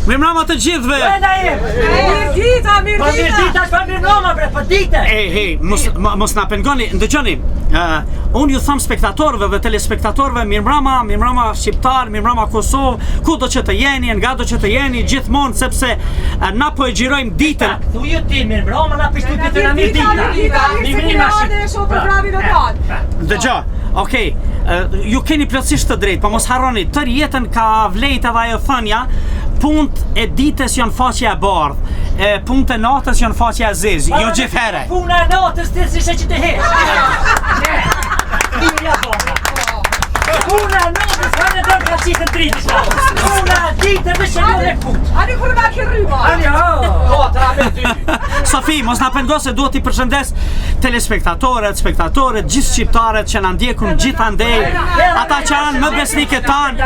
Mirëmbrëma të gjithëve. Hey, mos na pengoni, ndëgjoni. Unë ju them spektatorëve dhe telespektatorëve mirëmbrëma shqiptar, mirëmbrëma Kosovë, kudo që të jeni, nga do që të jeni, gjithmonë sepse na po e xhirojmë ditën. Thuaj ti mirëmbrëma na pishtu ditën e dita. Dëgjoj, okej, ju keni plotësisht të drejtë, po mos harroni, tërë jetën ka vlejt edhe ajo thënia, punët e ditës janë faqja e bardhë, punët e natës janë faqja e zezë, jo gjithherë. Puna e natës ti s'ishe që të hesh. Puna e natës kanë e dorë ka qitën tritë. Puna e ditë me shëllon e putë. Ani kur nga ke rryma. Ani kotra me ty. Sofi, mos na pengo se duhet t'i përshëndes telespektatorët, spektatorët, gjithë shqiptarët që na ndjekun gjithandej, ata që janë më besnikë tanë.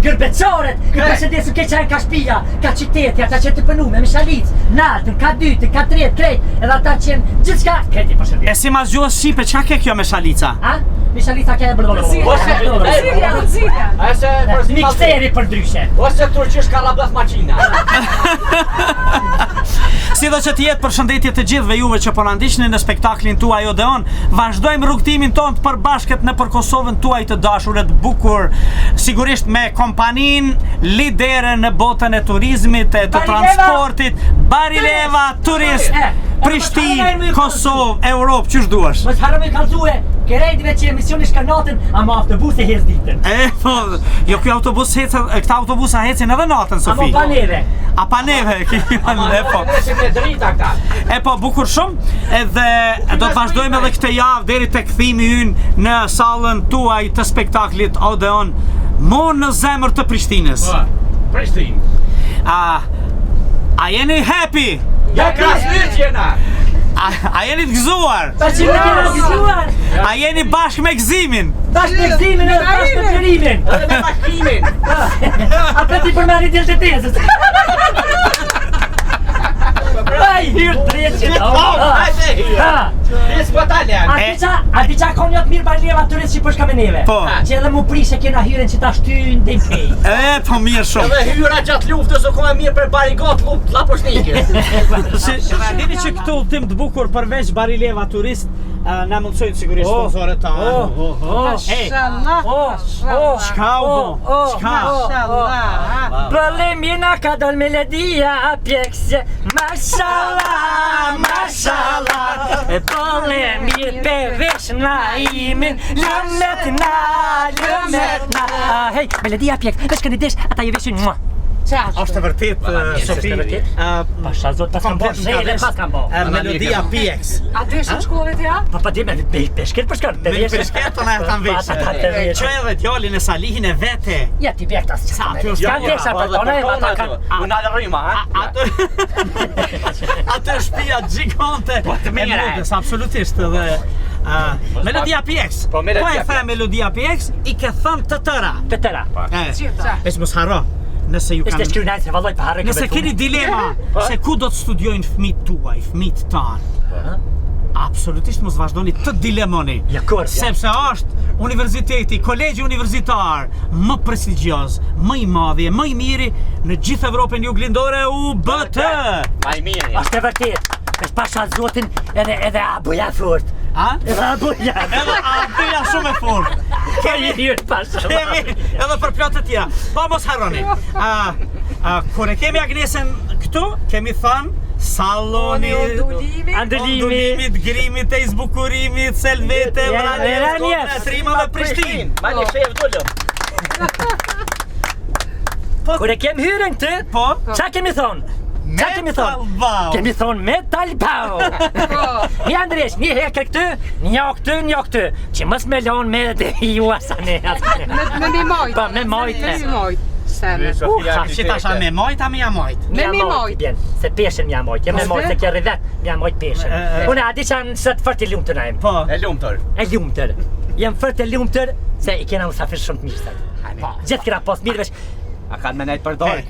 Gërbecorët, i përshëndesu ke qajnë ka shpia, ka qytetja, ata që të pënume, me shalicë, naltën, ka dytë, ka tretë, krejt, edhe ata që jenë gjithë shka, krejt i përshëndesu. E si mas gjuhës shqipe, qa ke kjo me shalica? A? Me shalica ke mikseri për ndryshe. Ose turqisht karabëth maqina. Si do që t'jetë përshëndetje të gjithëve juve që po na ndiqni në spektaklin tuaj Odeon, vazhdojmë rrugtimin tonë të përbashkët në për Kosovën tuaj të dashur e të bukur, sigurisht me kompaninë lidere në botën e turizmit, e të transportit, Barileva Turist, Prishtinë, Kosovë, Europë, qysh duash? Mos harro me kallzue, ke rejtëve që emisioni shka natën, ama autobus e hez ditën. Po, jo kjo autobus këta autobusa hecin edhe natën, Sofi. Ama pa neve. A pa neve, po. E po, bukur shumë, edhe do të vazhdojmë edhe këtë javë deri tek kthimi ynë në sallën tuaj të spektaklit Odeon, mo në zemër të Prishtinës. Prishtinë. A jeni happy? Ja krasnit jena. A jeni të gëzuar? Pa që me kena gëzuar. A jeni bashkë me gëzimin? Bashkë me gëzimin edhe bashkë me plërimin. Edhe me bashkimin. A pëti për marri djelë të tezës. Aj, hyrë dreqin. A ti qa kon jotë mirë Barileva Turist që përshka me neve. Po. Që edhe mu prishe kena hyren që ta shtynë dhe mpej. Po mirë shumë. Edhe hyra gjatë luftës o kome mirë për barigot luft la poshnikës. Dini që këtu tim të bukur përveç Barileva Turist, na mundsojnë sigurisht sponsorët ta. Çka u bo? Çka? Bëllim jena ka dal melodia pjekse. Mashallah, mashallah. Bëllim mirë për vesh na imin. Lëmet na. Hej, melodia pjekse. Vesh këni desh, ata ju veshin mua. Është vërtet, Sofi. Pasha zot, pas kam bërë zhele, pas kam bërë. Melodia PX. A deshin shkollet ja? Pa di me peshket për shkërë, Me peshket të na e tham veç. Që edhe djalin e Salihin e vete. Ja ti bjektas që sa me s'kan desha për tonë, ata kanë... Unë alë rrima, ha? Atë shtëpia gjigante e modës, absolutisht edhe Melodia PX. Po e the Melodia PX, i ke thënë të tëra. Të tëra. Veç mos harro. Nëse ju Ishte shkrynar se valloj për harre këve Nëse keni dilema se ku do të studiojnë fëmijët tuaj, fëmijët tanë, absolutisht mos vazhdoni të dilemoni. Sepse është universiteti, kolegji universitar më prestigjioz, më i madhi, më i miri në gjithë Evropën juglindore UBT. Ma i mirë. Është e vërtet. Është pasha zotin edhe abuja fort. A? Edhe abuja. Edhe abuja shumë e fort. Kemi hyrë pasha. Edhe për plotë të tjera. Po mos harroni. Kur e kemi Agnesën këtu, kemi thënë salloni andulimit, grimit, e zbukurimit, selvete, vranjes, trimave Prishtinë. Mali shef dullëm. Kur e kemi hyrën të, qa kemi thonë? Qa kemi thonë? Kemi thonë Metal Bau. Një Andresh, një hekër këtu, një këtu, që mës me lonë me dhe ju asane. Me mi mojt. Pa, me mojt. Me mi mojt. Që tasha me mojt, a me ja mojt? Me mi mojt. Se peshen me ja mojt, me mojt se kje rrivet, me ja mojt peshen. Unë adi që anë sëtë fërt e lumëtër na jem. Po. E lumëtër. E lumëtër. Jem fërt e lumëtër, se i kena musafir shumë të mirë. Gjithë kena pos mirë vesh. A kanë me nejtë për dorë?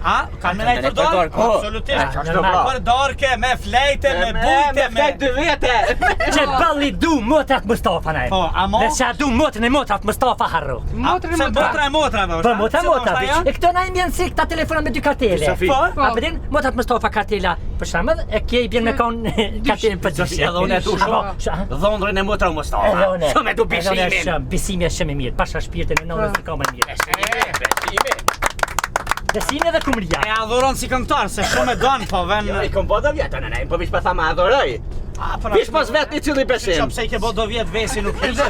A, kanë me nejtë për darkë? Po. Absolutisht. normal. Për darkë, me flejte, me bujte, Me flejt dy vete. Që balli du motrat Mustafa nej. Po, amo? Dhe që du motrën e motrat Mustafa harro. Motrën Se e motra e motra, Po motra. E këto na i mbjen si këta telefona me dy kartele. Safi. Po. A përdin, motrat Mustafa kartela për shembull, e ke i bjen me kon kartelën për gjësi. Edhe unë e du shumë. Dhondrën e motra Mustafa. Shumë e du besimin. Besimi është shumë i mirë, pasha shpirtin e nonës i ka më mirë. Besimi. Besimi dhe kumria. E adhuron si këngëtar, se shumë e donë, po ven... Jo, I kom bo do vjetën e nej, po vish pa tha ma adhoroj. Vish pas vet një cili besim. Pse I ke bo do vjetë vesi nuk ishte.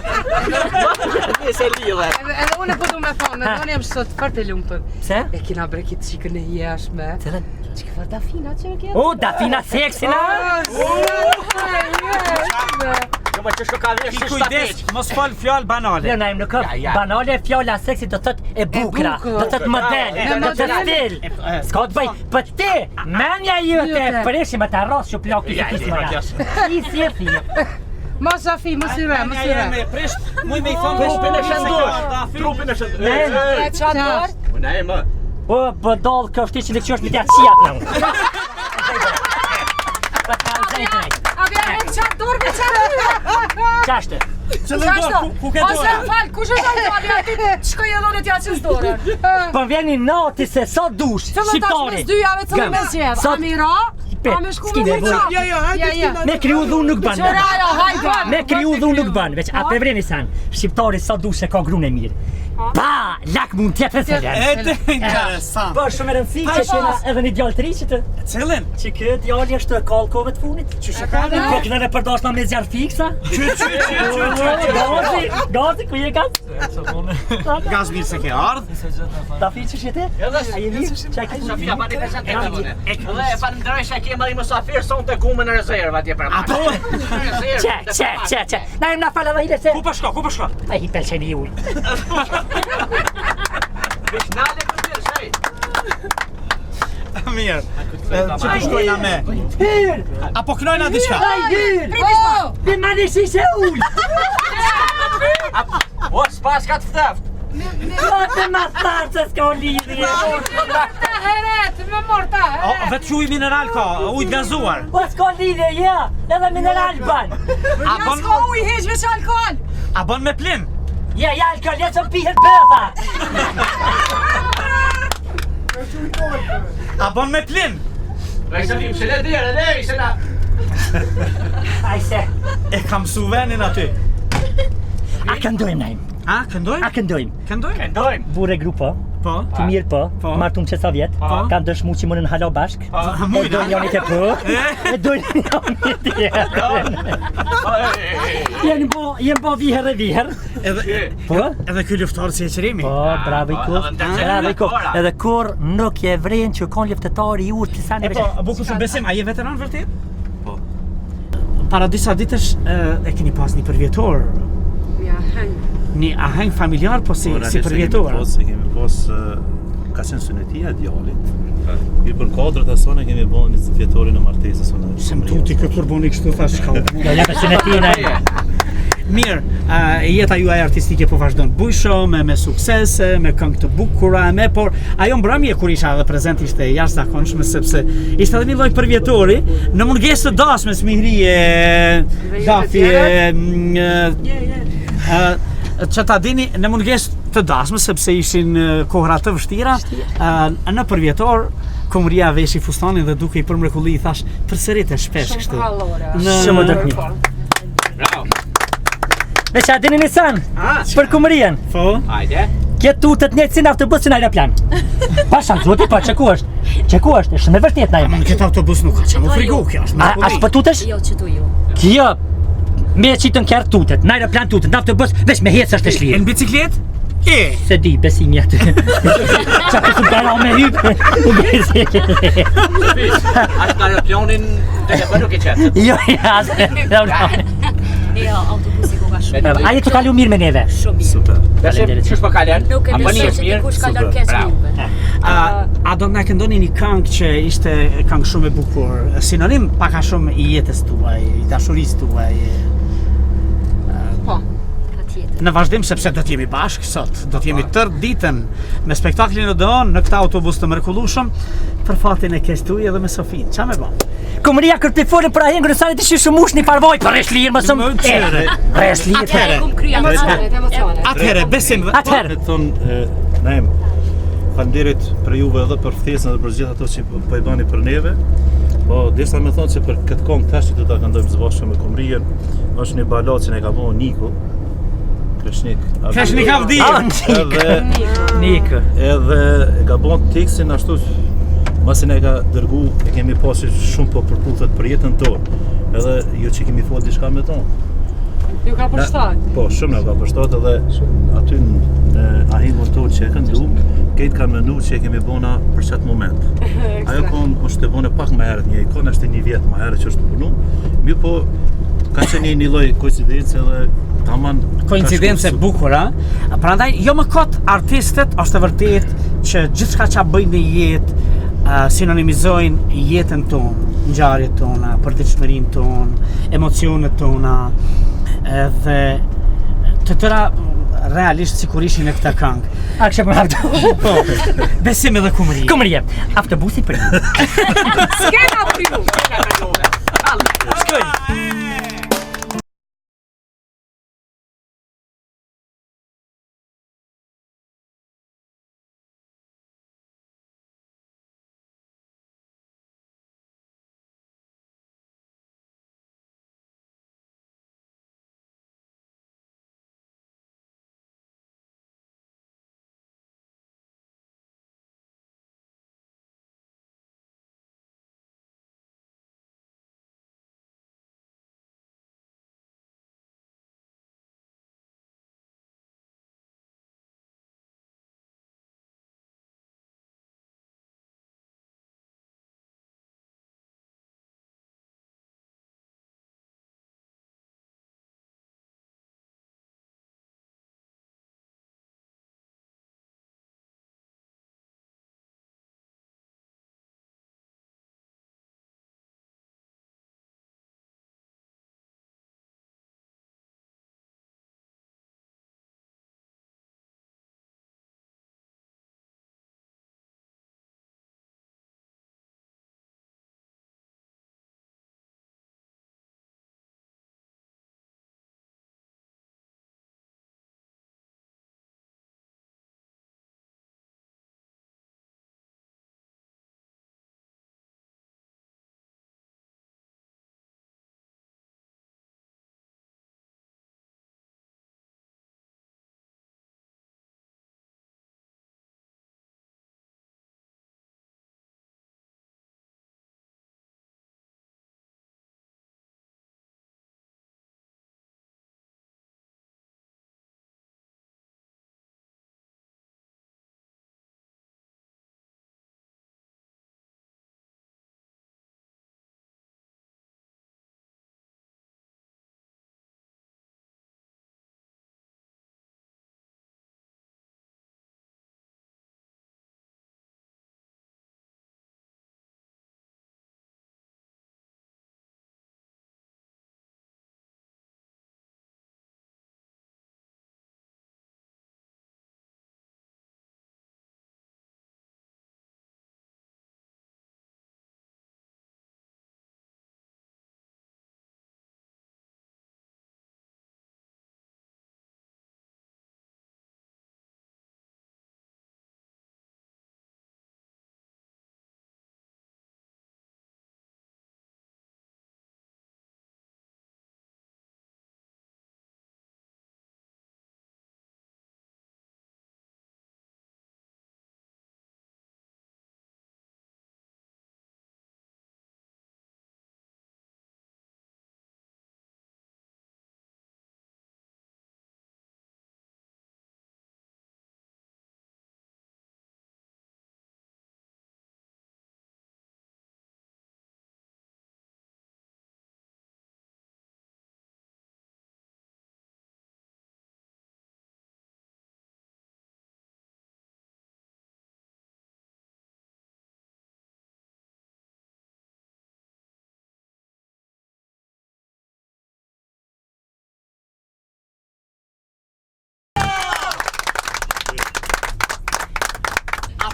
Një se lidhe. Edhe unë po du me thonë, edhe unë jam sot fort e lumtur. Pse? E kina brekit qikën e jashme. Cilën? Qikë fort Dafina që e kja? O, Dafina seksi na! Jo, ma që shko ka vjesh Ki si kujdes, shtapit. mos fol fjallë banale. Jo, na im nuk ka Ja. banale fjalla seksi do të thot e bukra, bukur. do të thot model, do të thot stil. S'ka të bëj, po ti, menja jote, preshim e të arros që plak i Ja, kisma ja. Si. Mos Safi, mos i re, mos i re. Me prisht, muj me I thonë Trupin e shëndosh. Dafi. Trupin e shëndosh. E qatë dorë? Unë e më. O, po dall ka shti që në qështë me tja qijat në. A bja e qatë dorë me qatë? Qashtë? Qëllën dorë, ku ke Ose dora? falë, kush është ajtë abja ti shkoj e dhone t'ja qës dorën? Po vjeni nati se sa dush, Cëllën tash shqiptari. mes dy jave cëllën me zjedh? Sot- Amira? A me shku s'ki me nevojë. qatë? Me kriju dhun nuk ban. Qëra jo, hajde! Me kriju dhun nuk ban, veç a pe vreni san. Shqiptari sa dush se ka grune mirë. Pa, lak mund tjetër se janë. E të interesant. Po, shumë e rëndësi që kena edhe një djallë të ri që të... Cëllën? Që këtë djallë është të kalkove të funit. Po kënë në përdash ma me zjarë fiksa. Gazi, ku je gaz? Gaz mirë se ke ardhë. Ta fi që shete? A je mirë? Qa e këtë Sofia, pa një prezentet të dhune. Dhe e falimderoj se ke marrë musafir son të kume në rezervë atje për Apo? Qe. Na im na falë dhe hile se... Ku po shko, ku po shko? A hi pelqen i uj. Vish nale këtë të shej. Mirë. Që po shkojna me? Hyr! Apo knojna diçka? Aj hyr! Oh! Bi ma një shishe uj! O, s'pas ka të fteft. Ma të ma tharë se s'ka lidhje! Ta heret, me morta O, heret! vetë që uj mineral ka, uj gazuar. Po s'ka lidhje, ja! Edhe mineral ban! A Ja bon, s'ka uj heq veç alkohol! a bon me plin? Ja, alkohol, ja që pihet bëtha! A bon me plin? Vajse vim se le dire, le, se na. Aj se! E kam su venin aty. A këndojmë najmë! A, këndoj? A këndojmë! Këndoj? Këndojmë. Bure grupo, Po. të mirë po, Po. martum që sa vjetë, kanë dëshmu që mënën hala bashk, e Mujna. dojnë janë të po, e dojnë janë të tjetër. Jenë bo viher e viher, Edhe, po? edhe ky luftar si e qërimi. Po, bravo i kuf, bravo i kuf. Edhe kur nuk je vren që kon luftetari i urtë të E sani po, buku shumë besim, a je veteran vërtet? Po. Para disa ditësh e keni pas një përvjetor, Ja, hajnë. një aheng familjar, po si përvjetor. Kemi pas ka qenë sunetia e djallit. I për kadrët asone kemi bën një vjetorin e martesës unë. Se më tuti kë kur boni kështu thash ka. Jo, ja për sinetina. Mirë, jeta juaj artistike po vazhdon bujsho, me suksese, me këngë të bukura, por ajo mbrëmje kur isha edhe prezent ishte jashtëzakonshme sepse ishte edhe një lloj përvjetori në mungesë të dashme smihrie, dafje, që ta dini në mungesë të dashme sepse ishin kohra të vështira, në përvjetor Kumria veshi fustanin dhe duke I përmrekulli I thash përsërit e shpesh kështu. Shumë dërkni. Bravo. Veç a dini nisan, për kumërien, Po? Hajde. kjetë tutët njëtë si në autobus që në aeroplan. Pa shanë, zoti, pa, që ku është? Që ku është? Është në vërtet na Në këtë autobus nuk ka që më frigo, kjo është A është për tutesh? Jo, që tu ju. Kjo, me qitën kjerë tutet, në aeroplan tutet, në autobus, veç me hecë është e E shlirë. në biciklet? E! Se di, besimi aty. Qa përsu gara me hypë, u besi. Ashtë në aeropionin telefon nuk I qetë. Jo, jasë. Jo, autobusi ku ka shumë. A jetë të kalu mirë me neve? Shumë mirë. Super. Besim, qysh po kalen? Nuk e Apo besoj një që mirë? dikush ka super, lënë keq bravo. juve. A do të na këndoni një këngë që ishte këngë shumë e bukur, sinonim paka shumë I jetës tuaj, I dashurisë tuaj. Po. Patjetër. Në vazhdim sepse do t'jemi bashkë sot, do t'jemi tërë ditën me spektaklin Odeon në këtë autobus të mrekullueshëm për fatin e Kestuj edhe me Sofin. Qa me bë? Kumëria kërë të folën për ahen grësarit të shishë mush një parvoj për resh lirë më sëmë. Resh lirë. Atëherë kum krya Emocionet. Atëherë, besim Atëherë. Ne thonë, Naim, faleminderit për juve edhe për ftesën dhe për gjithë ato që po i bani për neve. Po, derisa me thonë që për këtë këngë tash që do ta këndojmë së bashku me Kumrien, është një balad që ne ka bëu Niku. Kreshnik Avdi. Edhe Nikë. edhe e ka bëu tekstin ashtu masi ne ka dërgu, e kemi pasur shumë po përputhet për jetën tonë. Edhe jo që kemi fol diçka me tonë. Ju ka përshtat. Po, shumë na ka përshtat edhe aty në ahengun tonë që e këndu, këtë kanë menu që e kemi bona për qatë moment. Ajo këngë është të bone pak më herët, një ikon është një vjetë më herët që është punu, mirë po ka qenë një lloj koincidencë edhe taman Koincidencë e bukur, a? Prandaj, jo më kot artistët është e vërtet që gjithçka që bëjnë në jetë sinonimizojnë jetën tonë, ngjarjet tona, përditshmërinë tonë, emocionet tona, edhe të tëra realisht sikur ishin në këtë këngë. A kështë për haftë. Po, besim edhe Kumëria. Kumëria, autobusi për ju. Skema për ju. Shkoj.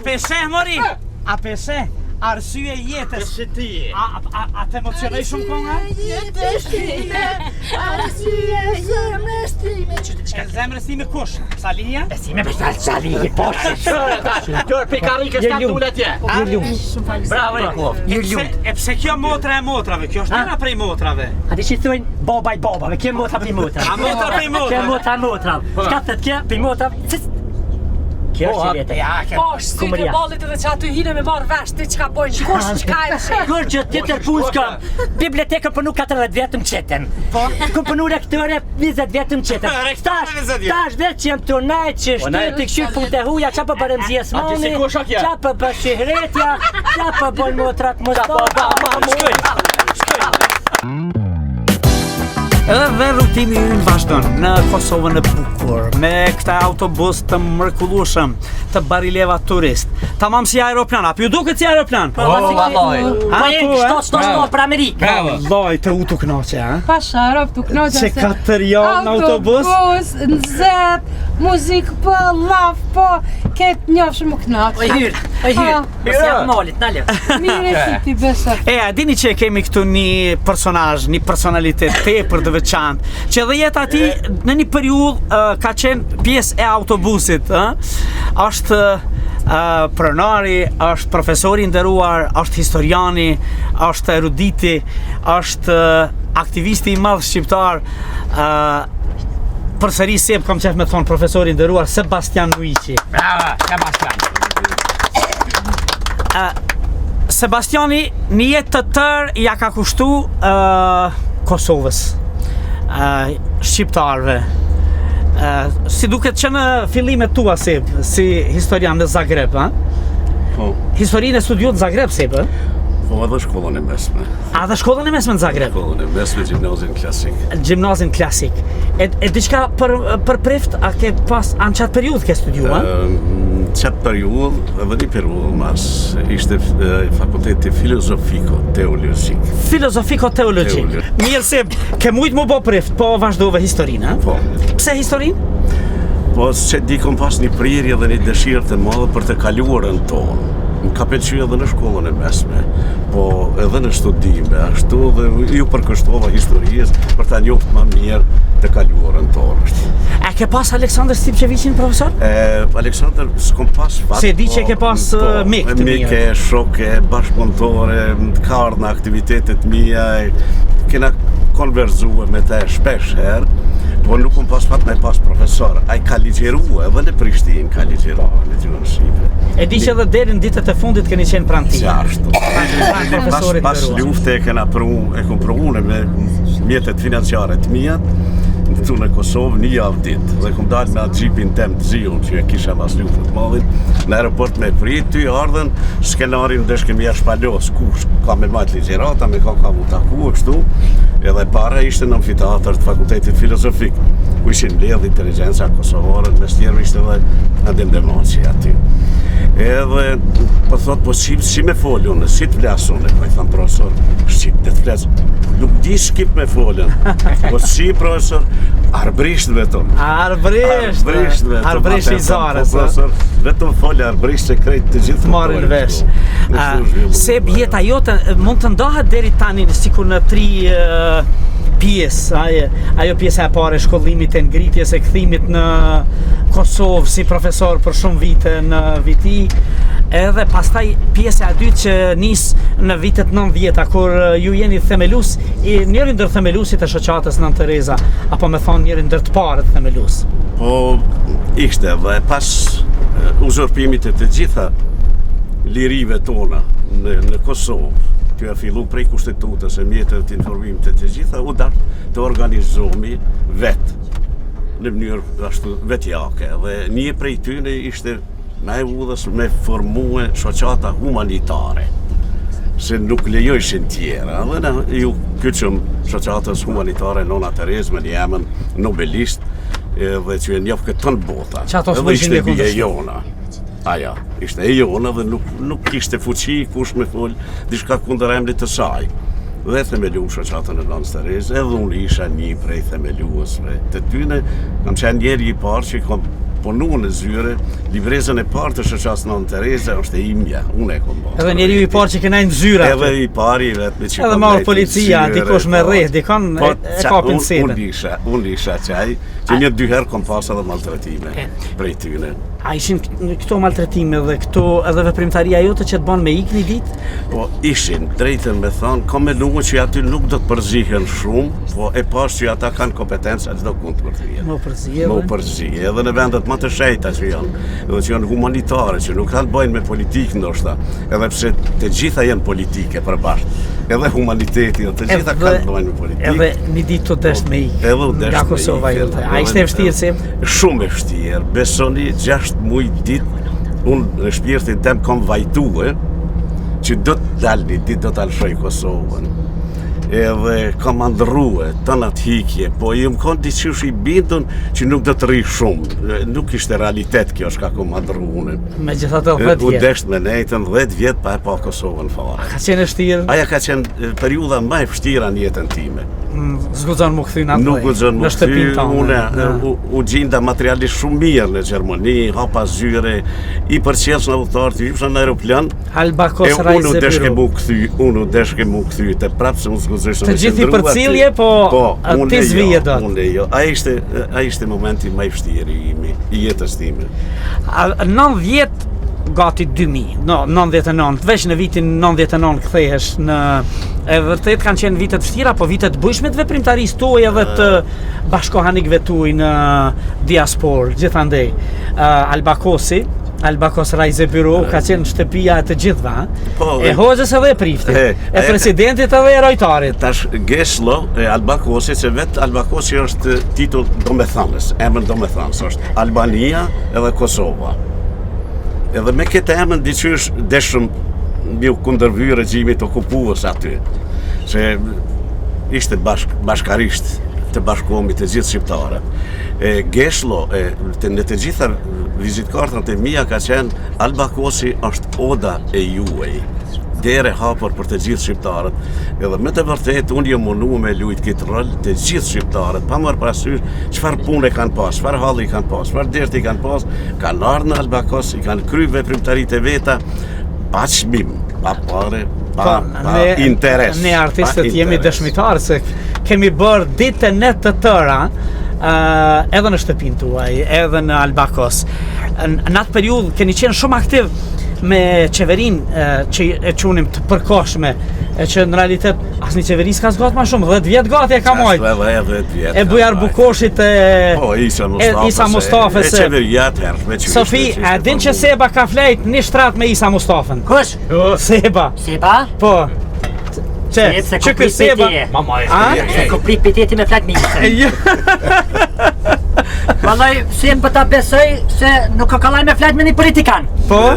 pse, mori? A pse? Arsye e jetës. Se ti. A të emocionoj shumë konga? E zemrës time kush? Salia? Kër pikarike s'ka t'ullë atje. Bravo Jakov. E pse kjo motra e motrave? Kjo është njëra prej motrave. A di që thujnë baba i babave, kjo motra për motra. A motra prej motrave? Kjo motra motrave. Shka thët kjo për motrave? Kjo është që vete. Po, shtyk e ballit edhe që aty hine me marrë vesh ti qka bojnë, kush qka e që? Kur që tjetër punë s'kam. Bibliotekën përnu 40 vjetëm qetën. Këm përnu rektore 20 vjetëm qetën. Tash vetë që jem turnaj që shtyti këshyr punë të huja, qa për bërëm zjesmoni, qa për shihretja, qa për bojnë motrat Edhe dhe rrugtimi ynë vazhdon në Kosovën e bukur, me këta autobus të mrekullueshëm, të barileva turist. Tamam si aeroplan, apo ju duket si aeroplan? Vallaj. Po e shto për Amerikë. Vallaj, të u të knoqe, ha? Pasha, rob të knoqa Se 4 javë në autobus? Autobus, nëzet, muzikë po, laf po, ketë njofshë më knoqe. Oj hyrë, mësë jam malit, nalë. Mire si ti besa. E, a dini që kemi këtu një personazh, një personalitet tepër të veçantë, që edhe jeta ati në një periudhë ka qenë pjesë e autobusit, është pronari, është profesori nderuar, është historiani, është eruditi, është aktivisti i madh shqiptar, përsëri sep kam qef me thonë profesori nderuar Sebastian Luiqi. Bravo, Sebastian. Sebastiani një jetë të tërë ja ka kushtu Kosovës, shqiptarëve. Si duket që në fillimet tua Seb, si historian në Zagreb, Po, Historinë e studiut në Zagreb Seb, po edhe shkollën e mesme. A dhe shkollën e mesme në Zagreb? Shkollën e mesme, gjimnazin klasik. Gjimnazin klasik. E diçka për prift, a ke pas, anë qatë periudhë ke studiua? Qatë periudhë, edhe një periudhë mas, ishte fakulteti filozofiko-teologjik. Filozofiko-teologjik. Mirë Seb, ke mujtë mu bo prift, po vazhdove historinë, Po, Pse historinë? po që di kom pas një prirje dhe një dëshirë të madhe për të kaluarën tonë. Më ka pëlqy edhe në shkollën e mesme, po edhe në studime, ashtu dhe ju përkështova historisë për ta njoft më mirë të kaluarën tonë. A ke pas Aleksandr Stipqeviqin profesor? Aleksandr, s'kom pas fat. Se di që ke pas mik të mirë. Mike, shoke, bashkëpunëtore, ka ardhur në aktivitetet mia, kena konverzue me te shpesh herë, po nuk kom pas fat me pas profesor. Ai ka ligjerua, edhe në Prishtinë ka ligjerua në gjuhën shqipe. E di që edhe deri në ditët e fundit keni qenë pranë tij. Ashtu. Profesorit Pas nderuar. lufte e kom provu me mjetet financiare të mia këtu në Kosovë një javë ditë dhe kom dalë me atë gjipin tem të ziun që e kisha mas luftët madhin në aeroport me prit, ty ardhen skenarin dhe shkemi ja shpalos kush ka me majtë ligjerata, me ka mu taku e kështu edhe para ishte në amfiteatër të fakultetit filozofik ku ishin mbledh inteligenca kosovare, mes tjerë ishte edhe Adem Demonci aty. Edhe po thot, po si me folun, si të vlasun, po i tham profesor, shqip të flas. Nuk di shqip me folën. Po si profesor, arbrisht vetëm. Arbrisht i Zarës. Po profesor, vetëm fol arbrisht se krejt të gjithë Marrin vesh. Seb jeta jote mund të ndahet deri tani sikur në 3 pjesë, ajo pjesa e parë e shkollimit e ngritjes e kthimit në Kosovë si profesor për shumë vite në viti, edhe pastaj pjesa e dytë që nis në vitet 90-ta kur ju jeni themelus, njëri ndër themelusit e shoqatës Nën Tereza, apo me thonë njëri ndër të parët themelus. Po ishte dhe pas uzurpimit e të gjitha lirive tona në Kosovë, që e fillu prej kushtetutës e mjetëve të informimit e të gjitha, u dartë të organizohemi vetë, në mënyrë ashtu vetjake. Dhe një prej tyne ishte me udhës me formue shoqata humanitare, se nuk lejojshin tjera. Dhe ne ju kyçëm shoqatës humanitare Nona Terezë me një emën Nobelist, dhe që e njofë këtë tënë bota. Edhe ishte bje jona. Aja, ishte e jona dhe nuk kishte fuqi kush me fol diçka kundër emrit të saj. Dhe themelu shoqatën e Nonës Terezë, edhe unë isha një prej themeluesve të tyne, kam qenë njeri i parë që kom punu në zyre, librezën e parë të shoqas Nën Tereza është e imja, unë e kom bërë. Edhe njeriu I parë që kena në zyra. Edhe I pari vetë me që Edhe marrë policia, dikush me rreth, dikon e kapin sebe. Unë isha qaj, që një 2 herë kom pas edhe maltretime prej tyne. A ishin këto maltretime dhe këto edhe veprimtaria jote që të bën me ik një ditë? Po ishin, drejtën me thonë, kom me lungu që aty nuk do të përzihen shumë, po e pas që ata kanë kompetenca çdo kund për të vjetë. Më përzihe, edhe në vendet më të shejta që janë, edhe që janë humanitare, që nuk kanë bëjnë me politikë ndoshta, edhe pse të gjitha janë politike përbashkë, edhe humaniteti, të gjitha kanë bëjnë me politikë. Edhe një ditë të desht me ik, nga Kosova jote. A ishte e vështirë si? Shumë e vështirë, besoni 6 muaj ditë, unë në shpirtin tem kom vajtue, që do të dalë një ditë, do të alëshoj Kosovën. Edhe kom andrue, të në të hikje, po I më konë diqysh I bindun që nuk do të rri shumë. Nuk ishte realitet kjo është ka kom andru unë. Me gjitha të 10 vjetë. U desht me nejtën 10 vjetë pa e pa Kosovën fare. Ka qenë e vështirë? Aja ka qenë periudha më e vështira në jetën time. Zguxon më këthy në atë Nuk guxon më këthy, u gjinda materialisht shumë mirë në Gjermani, hapa zyre, I përqesh në udhëtar të hypsha në aeroplan, Albakos Rajze Biro. Unë deshke mu këthy, të prapë se më zguzëshë Të gjithi për cilje, po ti zvije do. Unë jo, a ishte momenti më I vështirë I jetës time. 90 gati 2000, 99, veç në vitin 99 kthehesh në e vërtet kanë qenë vitet vështira, po vitet bujshme të veprimtarisë tuaj edhe të bashkohanikëve tuaj në diasporë, gjithandej. Albakos Rajze Biro ka qenë shtëpia e të gjithva, e hoxhës edhe e priftit, e presidentit edhe e rojtarit. Tash Geslo e Albakosit, se vetë Albakosi është titull domethënës, emër domethënës është Albania edhe Kosova. Edhe me këtë emën diqysh deshëm mi u kundërvy regjimit okupues aty, se ishte bashkarisht të bashkohemi të gjithë shqiptarët. Geslo, në të gjitha vizitkartët e mia ka qenë Albakosi është oda e juaj, dere hapur për të gjithë shqiptarët. Edhe me të vërtet, unë jam mundu me lujt këtë rol të gjithë shqiptarët, pa marrë parasysh çfarë pune kanë pas, çfarë halli kanë pas, çfarë derti kanë pas, kanë ardhur në Albakos, I kanë kry veprimtaritë e veta, pa çmim, pa pare, pa interes. Ne artistët jemi dëshmitarë se kemi bërë ditë e net të tëra, edhe në shtëpinë tuaj, edhe në Albakos. Në atë periudhë keni qenë shumë aktiv me qeverinë që e qunim të përkohshme, që në realitet asnjë qeveri s'ka zgatë ma shumë, 10 vjetë gati e ka mojt. E Bujar Bukoshit Isa Mustafës. E qeveria të hershme. Sofi, a din që Seba ka flejt një shtrat me Isa Mustafën? Kush? Seba. Seba? Po. Që kë Seba? Se koprit piteti me flet me Isa. Vallaj, si më ta besoj se nuk ka kallaj me flet me një politikan. Po?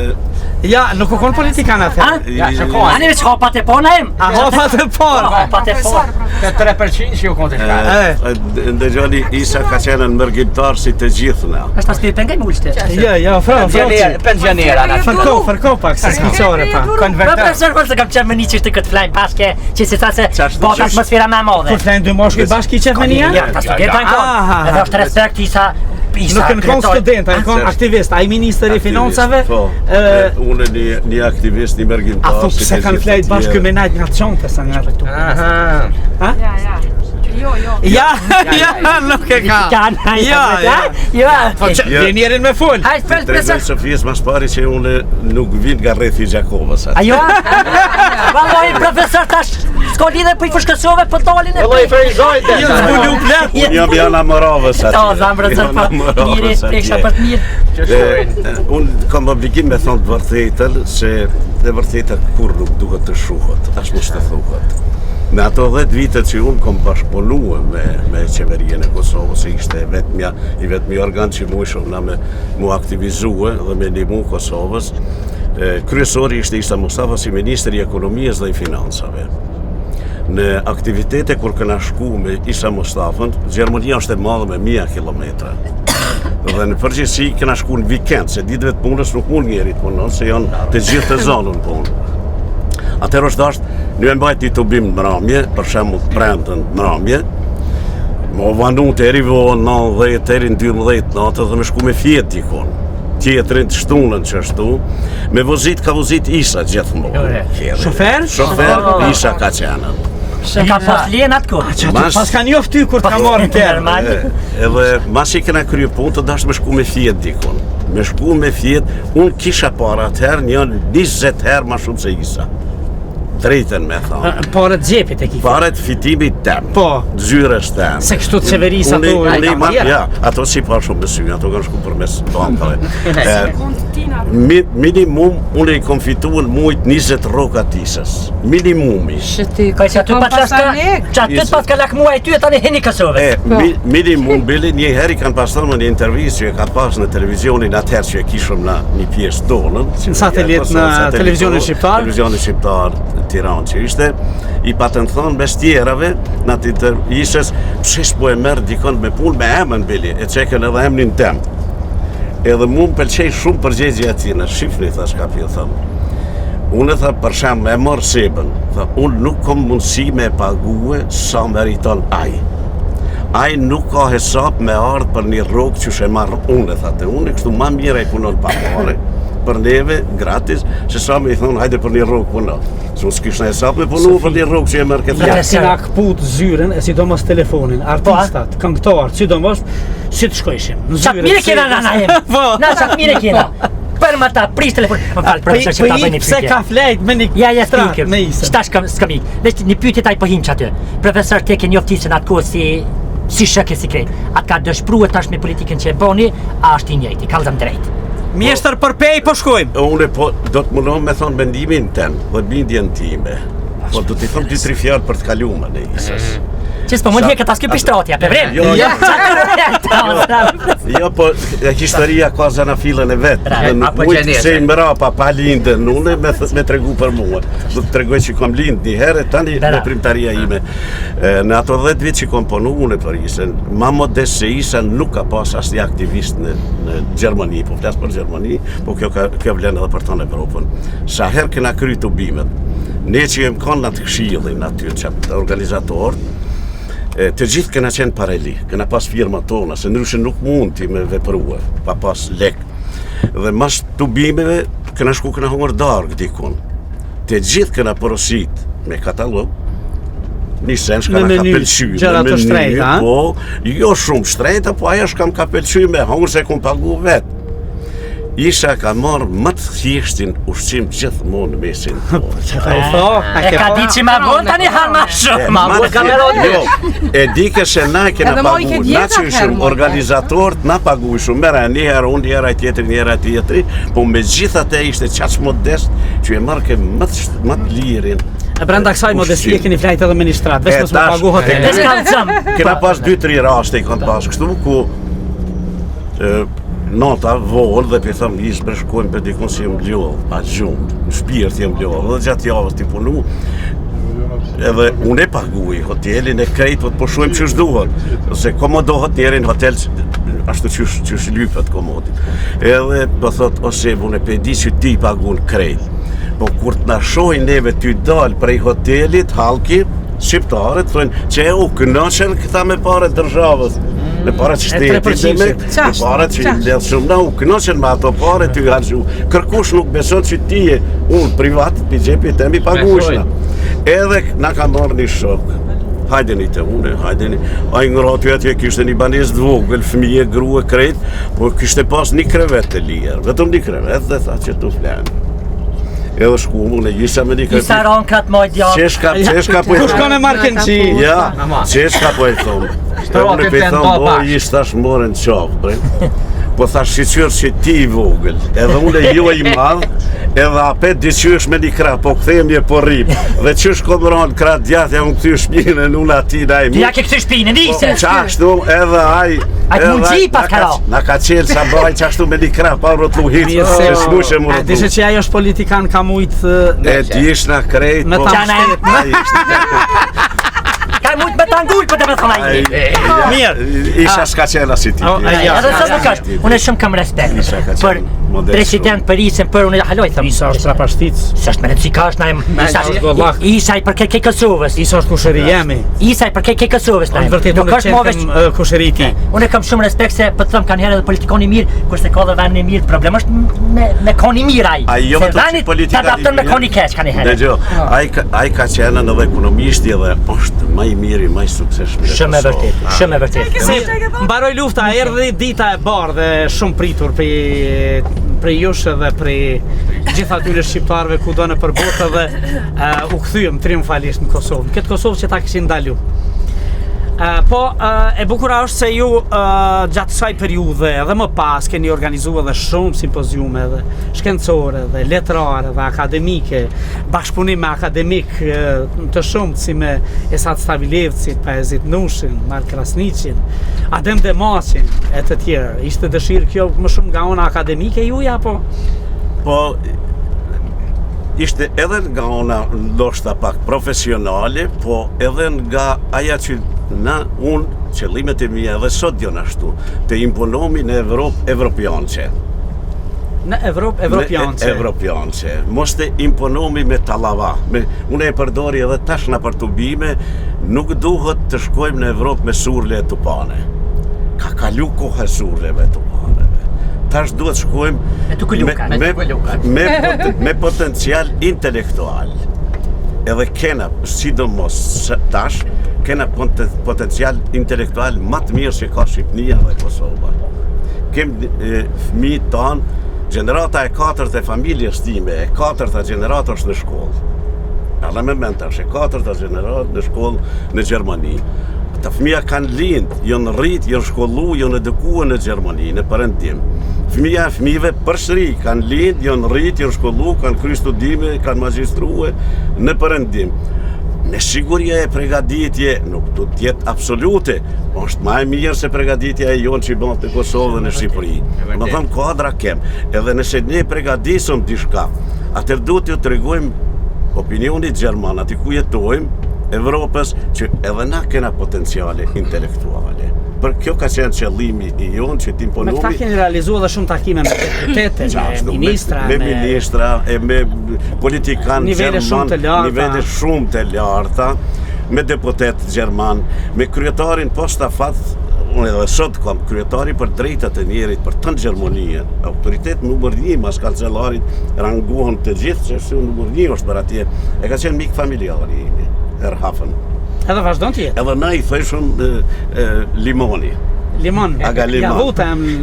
Ja, nuk u konë politikan atë. Ja, që konë. Ani veç hopat e pona im. A hopat e pona? Hopat e pona. Të 3% që ju konë të shka. Ndëgjoni, Isa ka qenë në mërgjimtar si të gjithë në. Është pas për pengaj mullështë. Ja, Pensionera. Fërko pak, se s'kiqore pa. Profesor, se kam qenë më një qështë të këtë flajnë paske, që si sa se bota atmosfera me modhe. Kur flajnë dy moshkë bashkë I qef me një? Ja, ta studenta në konë. Edhe është respekt Isa. Nuk në konë student, në konë aktivist, a I minister I financave? Unë një aktivist, një mërgjimtar. A thuk se kanë flejt bashkë me najt nga të qonte sa nga rëtu. Ja, nuk e ka. Ja. Dhe njerin me full. Të tregoj Sofijës mas pari që unë nuk vin nga rrethi Gjakovës. Ajo? Valloj, profesor, tash s'ko lidhe për I fëshkësove për dolin e Valloj, fejzojte. Unë jam janë Amorovës aty. To, zambrëzër për miri, preksha për të mirë. Unë kam obligim me thonë të vërtetën, se dhe vërteta kur nuk duhet të shuhet, as mos të thuhet. Në ato 10 vitet që unë kom bashkëpunuar me qeverin e Kosovës, ishte I vetëmi organ që mu ishëm na mu aktivizue dhe me ndihmu Kosovës, kryesori ishte Isa Mustafa si Ministri I Ekonomisë dhe I Financave. Në aktivitete kur këna shku me Isa Mustafën, Gjermania është e madhe me 1000 kilometra. Dhe në përgjithësi këna shku në vikend, se ditëve të punës nuk mund njeri të punon, se janë të gjithë të zonën punë. Atëherë është dashtë, një e mbajt I tubim në mramje, për shembull premtën mramje, Më vanu të erivo 90 deri në 12 natë dhe me shku me fjet dikon. Tjetërin të shtunën që ashtu, me vozit ka vozit Isa gjithmonë. Shofer? Shofer Isa ka qenën. Ka pas lien atë kohë. Pas ka njoft ty kur t'ka marrë terë. Edhe mas i kena krye punë të dash me shku me fjet dikon. Me shku me fjet, unë kisha para atëherë një 20 herë ma shumë se Isa. Drejten me thonë. Pare të gjepit e ki. Pare të fitimit tem. Po. Zyres tem. Se kështu të qeveris ato Ja, ato si pa shumë me sy, ato kanë shku për mes bankave. Minimum, unë i kom fituën mujt 20 rokat Isës. Minimumi. Ka që aty pas ka lak muaj ty e tani heni Kosovë. Minimum, bili një heri kanë pas thënë një intervjist që e ka pas në televizionin atëherë që e kishëm në një pjesë tonën. Në satelit në televizionin shqiptar? Televizionin shqiptar Tiranë që ishte, i patën thonë mes tjerave në atë intervjistës, pëshesh po e merë dikon me punë me emën bili, e qeken edhe emnin tem. Edhe mu më pëlqej shumë përgjegje atina, shifni, thash ka pjo thëmë. Unë e tha për shemë e mërë sebën, tha, unë nuk kom mundësi me pague sa meriton aj. Aj nuk ka hesap me ardhë për një rogë që shë marrë unë, tha, të unë e kështu ma mire e punon pa pare, për neve, gratis, se sa me i thonë, hajde për një rogë punon. Su s'kish në hesap me punu për një rogë që e mërë këtë. Ja, si nga këput zyren, e sidomos telefonin, artistat, këngëtar, sidomos, si të shkojshim. Qatë mire kena nana jem. Na qatë mire kena. Për më ta prish telefon. Më falë, profesor që ta bëjnë një Pse ka flejt me një strat me Isën. Qëta s'kam ikë. Veç një pyetje taj po hinë që aty. Profesor te ke njoftisën atë kohë si shëke si krejt. Atë ka dëshpruar tash me politikën që e boni, a është i njëjti, kallëzëm drejt. Mjeshtër për pej po shkojmë. Unë po do të mundohem me thonë mendimin ten dhe bindjen time. Po do t'i thonë 2-3 fjalë për të kaluar në Isës. Që s'po mund heket as kjo pishtratja, pe vrem? Jo, po historia ka zanafilën e vetë. Mujtë se i mrapa pa lindën, unë me tregu për mua. Do të tregoj që kom lindë një herë, tani me primtaria ime. Në ato 10 vit që kom ponu unë për Isën, ma modest se Isa nuk ka pas asnjë aktivist në Gjermani, po flas për Gjermani, po kjo vlen edhe për tonë Evropën. Sa herë kena kry të bimet, ne që jem kanë në të këshillin aty që organizatorët, të gjithë kena qenë pareli, kena pas firma tona, se ndryshe nuk mund ti me veprua, pa pas lek. Dhe mas të bimeve, kena shku kena hongër dargë dikun. Të gjithë kena porosit me katalog, një sen shka na ka pëlqy, gjëra të shtrejta, po, jo shumë shtrejta, po aja shkam ka pëlqy me hongër se kom pagu vetë. Isha ka marrë më të thjeshtin ushqim gjithmonë në mesin tonë. E ka di që ma vonë tani hanë ma shumë, ma vonë kameron. Jo, e di ke se na kena pagu, na që shumë organizatorët na pagu shumë, mera një herë unë, një herë tjetëri, një herë tjetëri, po me gjitha te ishte qaq modest që e marrë ke më të lirin. E brenda kësaj modestie keni flajt edhe me një shtratë, veç mos më pagu hotel. Kena pas 2-3 raste i kanë pas kështu ku nota vohër dhe për thëmë ishë për shkojmë për dikun si jem ljohë, a gjumë, në shpirt jem ljohë, dhe gjatë javës t'i punu. Edhe unë e paguaj hotelin e krejt, po shojmë që shduhet, se komodohet njeri në hotel, ashtu që shlypet komodit. Edhe po thot, ose unë e pedi që ti pagun krejt, po kur t'na shojnë neve ty dalë prej hotelit, halki, shqiptarët, thonë që e u kënaqen këta me pare državës. Me pare që shtetit me pare që i ledhë shumë na u kënaqen me ato pare ty hargju. Kërkush nuk beson që ti e unë privat, për gjepit e mi pagushna. Edhe na ka marrë një shok. Hajdeni të une, hajdeni. A i ngratu atje kishte një banes dvogël, fëmije, grue, krejt, po kishte pas një krevet të lirë. Vetëm një krevet dhe tha që tu flenë. Edhe shku mune, isha me një krevet. Isa ron kratë moj djallë. Qeshka po e Kush ka me marken qi? Ja, qeshka po e thomë. Unë pe thomë, bo, ishtë tash morën qafë, po thash shqyqyrë që ti i vogël, edhe unë e jo i madhë, edhe apet diqysh me një krah, po këthejmë një porrip, dhe qysh kom ronë krah djatë, ja unë këty shpinën, unë ati daj mu. Ja ke këty shpinën, isë! Qashtu edhe aj... Ajtë mundësi pas karo! Na ka qelë sa baj qashtu me një krah, pa rotlu hitë, e shmushe mu rotlu. Dishe që ajo është politikan ka mujtë... E ti ish na krejt, po... Ka mujtë me tangull për të me thonë! kolla in. Isha s'ka qena si ti. Edhe sa nuk është, unë shumë kam respekt për president Parisën, për unë haloj thëm. Isa është trapashtic. Sa është me rëndësi ka është na Isa i për ke Kosovës. Isa është kushëri jemi. Isa i për ke Kosovës na. Vërtet Nuk është movesh kushëri ti. Unë kam shumë respekt se po të them kanë herë edhe politikon i mirë, kurse ka edhe vend i mirë. Problemi është me kon i mirë ai. Jo Se vani ta adapton me kon i keq kanë herë. Dëgjoj, ai ka qenë edhe ekonomist dhe është më i miri, më i suksesshëm. Shumë e vërtet, shumë e vërtet. Si mbaroi lufta, erdhi dita e bardhë shumë pritur për jush dhe për gjithë atyre shqiptarëve kudo në botë dhe u kthyem triumfalisht në Kosovë. Këtë Kosovë që ta kishin ndalu. Po e bukura është se ju gjatë kësaj periudhe edhe më pas keni organizuar edhe shumë simpoziume dhe shkencore dhe letrare dhe akademike, bashkëpunim me akademik të shumt si me Esat Stavilevcit, Pajezit Nushin, Mark Krasniqin, Adem Demaçin e të tjerë. Ishte dëshirë kjo më shumë nga ona akademike juja apo? Po ishte edhe nga ona ndoshta pak profesionale, po edhe nga aja që unë qëllimet e mia edhe sot janë ashtu, të imponomi në Evropë evropiançe. Në Evropiançe. Evropiançe. Mos të imponomi me tallava. Unë e përdori edhe tash në për tubime, nuk duhet të shkojmë në Evropë me surle e tupane. Ka kalu koha surleve e tupaneve. Tash duhet shkojmë me potencial intelektual. Edhe kena, sidomos tash, kena potencial intelektual më të mirë që ka Shqipnia dhe Kosova. Kem fëmijët tanë, gjenerata e 4 e familjes time, e 4 gjenerata është në shkollë. Alla me mentash, e 4 gjenerata në shkollë në Gjermani. Të fëmija kanë lindë, janë rritë, janë shkollu, janë edukuar në Gjermani, në perëndim. Fëmijëve përsëri kanë lindë, janë rritë, janë shkollu, kanë kry studime, kanë magjistruar në perëndim. Në siguria e pregaditje nuk do të jetë absolute, po është më e mirë se pregaditja e jonë që i bën të Kosovë dhe në Shqipëri. Më thëmë kuadra kem, edhe nëse ne pregadisëm diçka, atër duhet të tregojmë opinionit gjerman, aty ku jetojmë, Evropës, që edhe na kena potenciale intelektuale. Për kjo ka qenë qëllimi i jonë që t'imponomi... Me këta keni realizuar dhe shumë takime me deputete, me ministra, me ministra, me politikanë gjerman, nivele shumë të larta, me deputet gjerman, me kryetarin postafat, unë edhe sot kam kryetari për drejtat e njerit, për tënë Gjermonien, autoritet numër 1, mas kancelarit ranguon të gjithë, që është numër 1 është për atje, e ka qenë mik familjari imi, Hafen. Edhe vazhdon të jetë? Edhe na i thëshëm Limoni. Limon,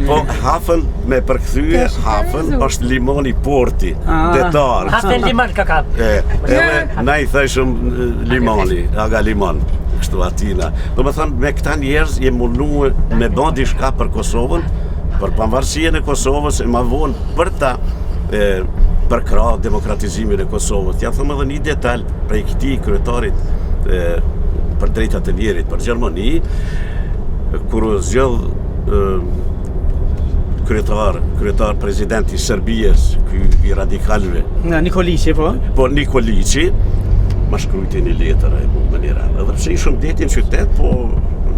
po Hafen me përkthye, Hafen është Limoni porti, detar. Hafen Limon ka. Edhe na i thëshëm Limoni, Aga Limon, kështu atina. Do me thënë, me këta njerëz jem munduar me bën diçka për Kosovën, për pavarësinë e Kosovës, e ma vonë për ta përkrah demokratizimin e Kosovës. Ja thëmë edhe një detalj prej këtij kryetarit për drejtat e njerit për Gjermani, kur zgjedh kryetar prezidenti i Serbisë, ky i radikalëve. Nikoliçi, po? Po Nikoliçi, ma shkrujti një letër e mu më njëra. Edhe pse ishëm deti në qytet, po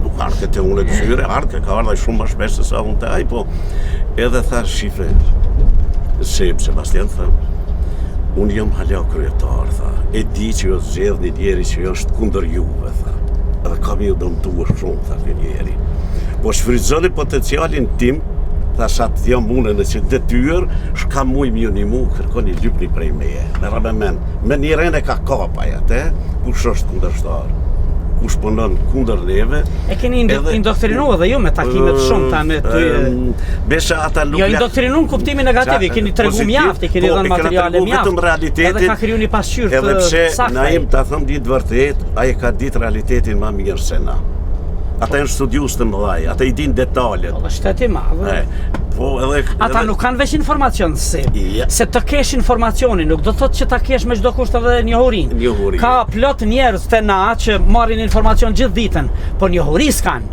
nuk ardhë të unë e kësyre, ardhë ka ardhë shumë më shpesh se sa unë të aj, po edhe tha shife, Sebastian tha, unë jam hala kryetar, tha, e di që jo zgjedh një njeri që është kundër juve, tha, edhe kam ju dëmtuar shumë, tha, një njeri. Po shfrytëzoni potencialin tim, tha, sa të jam unë në që detyrë, shka muj mjë një mu, kërkoni lypni prej meje, me rabemen, me njëren e ka kapaj atë, kush është kundërshtar, kush punon kundër neve. E keni indoktrinuar dhe ju me takimet shumë ta me ty. Besha ata nuk... Jo, indoktrinuar në kuptimin negativ, keni tregu mjafti, keni dhënë materiale mjafti. Edhe ka kriju një pasqyrë të saktë. Edhe pse na jem ta thëm ditë vërtet, ai ka ditë realitetin më mirë se na. Ata janë studius të mëdhaj, ata i din detalet. Po shteti i madh. Ata nuk kanë veç informacion se të kesh informacionin, nuk do të thotë që ta kesh me çdo kusht edhe njohurin. Ka plot njerëz të na që marrin informacion gjithë ditën, po njohuri s'kan.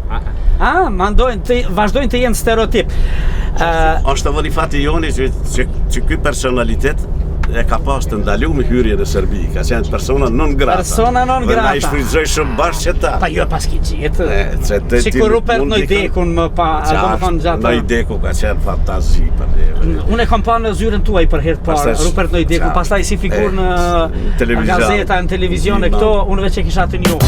Vazhdojnë të jenë stereotip. Është edhe një fati joni që ky personalitet e ka pas të ndalu me hyrje në Serbi, ka qenë persona non grata. Persona non Dhe na grata. i shfrytëzoj shumë bashkë që ta. Pa jo pas ki gjetë. Si Sikur Rupert Nojdekun më pa, do më thonë gjatë. Nojdeku ka qenë fantazi për neve. Unë e kam pa në zyrën tuaj për herë të parë, Pastaj- Rupert Nojdeku, Qa- pastaj si figurë në televizion. gazeta, në televizion e këto, unë veç e kisha të njohur.